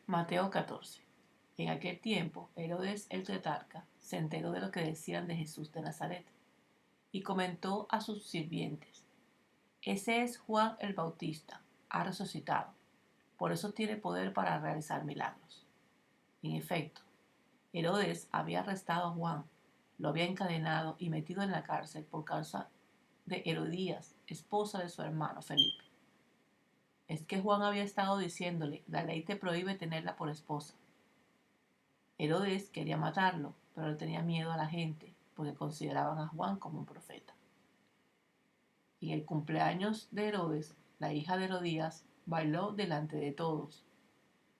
Mateo 14. En aquel tiempo, Herodes el tetrarca se enteró de lo que decían de Jesús de Nazaret y comentó a sus sirvientes: Ese es Juan el Bautista, ha resucitado, por eso tiene poder para realizar milagros. En efecto, Herodes había arrestado a Juan, lo había encadenado y metido en la cárcel por causa de Herodías, esposa de su hermano Felipe. Es que Juan había estado diciéndole: la ley te prohíbe tenerla por esposa. Herodes quería matarlo, pero le tenía miedo a la gente porque consideraban a Juan como un profeta. Y en el cumpleaños de Herodes, la hija de Herodías bailó delante de todos.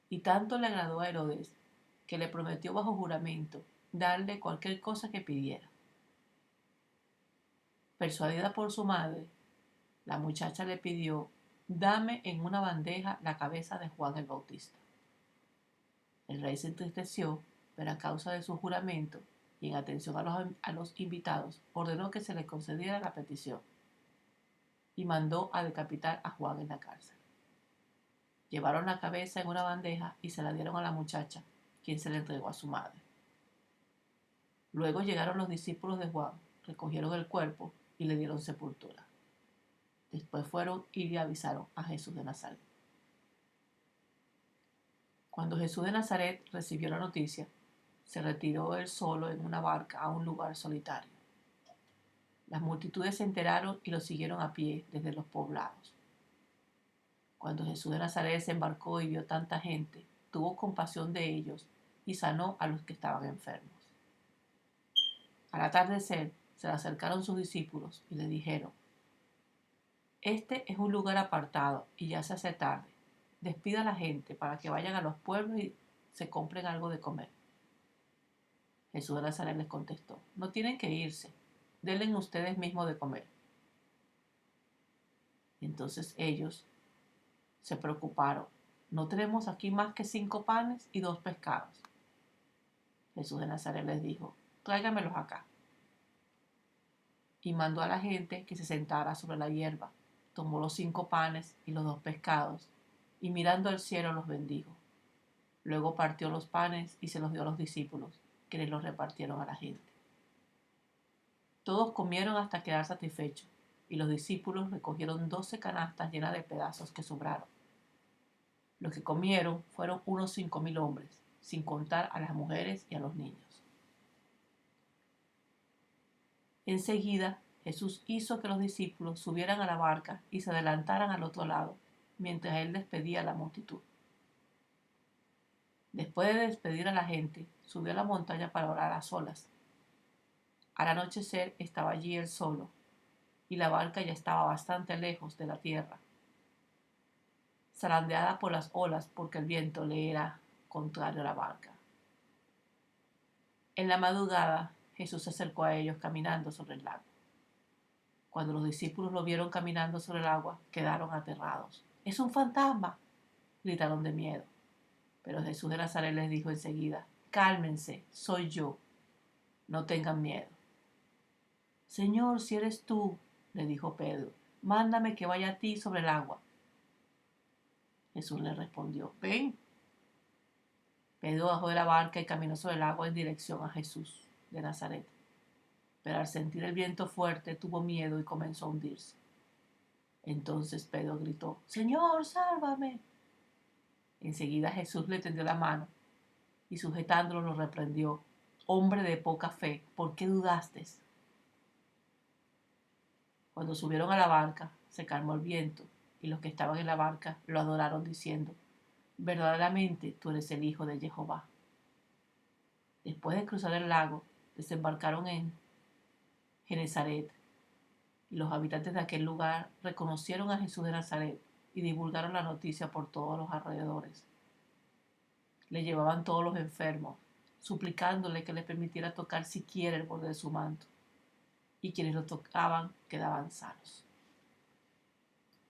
Y tanto le agradó a Herodes que le prometió bajo juramento darle cualquier cosa que pidiera. Persuadida por su madre, la muchacha le pidió: dame en una bandeja la cabeza de Juan el Bautista. El rey se entristeció, pero a causa de su juramento y en atención a los invitados, ordenó que se le concediera la petición y mandó a decapitar a Juan en la cárcel. Llevaron la cabeza en una bandeja y se la dieron a la muchacha, quien se la entregó a su madre. Luego llegaron los discípulos de Juan, recogieron el cuerpo y le dieron sepultura. Después fueron y le avisaron a Jesús de Nazaret. Cuando Jesús de Nazaret recibió la noticia, se retiró él solo en una barca a un lugar solitario. Las multitudes se enteraron y lo siguieron a pie desde los poblados. Cuando Jesús de Nazaret se embarcó y vio tanta gente, tuvo compasión de ellos y sanó a los que estaban enfermos. Al atardecer, se le acercaron sus discípulos y le dijeron: Este es un lugar apartado y ya se hace tarde. Despida a la gente para que vayan a los pueblos y se compren algo de comer. Jesús de Nazaret les contestó: No tienen que irse, denle ustedes mismos de comer. Entonces ellos se preocuparon: No tenemos aquí más que 5 panes y 2 pescados. Jesús de Nazaret les dijo: Tráigamelos acá. Y mandó a la gente que se sentara sobre la hierba. Tomó los 5 panes y los 2 pescados, y mirando al cielo los bendijo. Luego partió los panes y se los dio a los discípulos, quienes los repartieron a la gente. Todos comieron hasta quedar satisfechos, y los discípulos recogieron 12 canastas llenas de pedazos que sobraron. Los que comieron fueron unos 5.000 hombres, sin contar a las mujeres y a los niños. Enseguida, Jesús hizo que los discípulos subieran a la barca y se adelantaran al otro lado, mientras él despedía a la multitud. Después de despedir a la gente, subió a la montaña para orar a solas. Al anochecer estaba allí él solo, y la barca ya estaba bastante lejos de la tierra, zarandeada por las olas porque el viento le era contrario a la barca. En la madrugada, Jesús se acercó a ellos caminando sobre el lago. Cuando los discípulos lo vieron caminando sobre el agua, quedaron aterrados. ¡Es un fantasma!, gritaron de miedo. Pero Jesús de Nazaret les dijo enseguida: Cálmense, soy yo, no tengan miedo. Señor, si eres tú, le dijo Pedro, mándame que vaya a ti sobre el agua. Jesús le respondió: Ven. Pedro bajó de la barca y caminó sobre el agua en dirección a Jesús de Nazaret. Pero al sentir el viento fuerte tuvo miedo y comenzó a hundirse. Entonces Pedro gritó: Señor, sálvame. Enseguida Jesús le tendió la mano y sujetándolo lo reprendió: Hombre de poca fe, ¿por qué dudaste? Cuando subieron a la barca, se calmó el viento y los que estaban en la barca lo adoraron diciendo: Verdaderamente tú eres el Hijo de Jehová. Después de cruzar el lago, desembarcaron en Genesaret, y los habitantes de aquel lugar reconocieron a Jesús de Nazaret y divulgaron la noticia por todos los alrededores. Le llevaban todos los enfermos, suplicándole que le permitiera tocar siquiera el borde de su manto, y quienes lo tocaban quedaban sanos.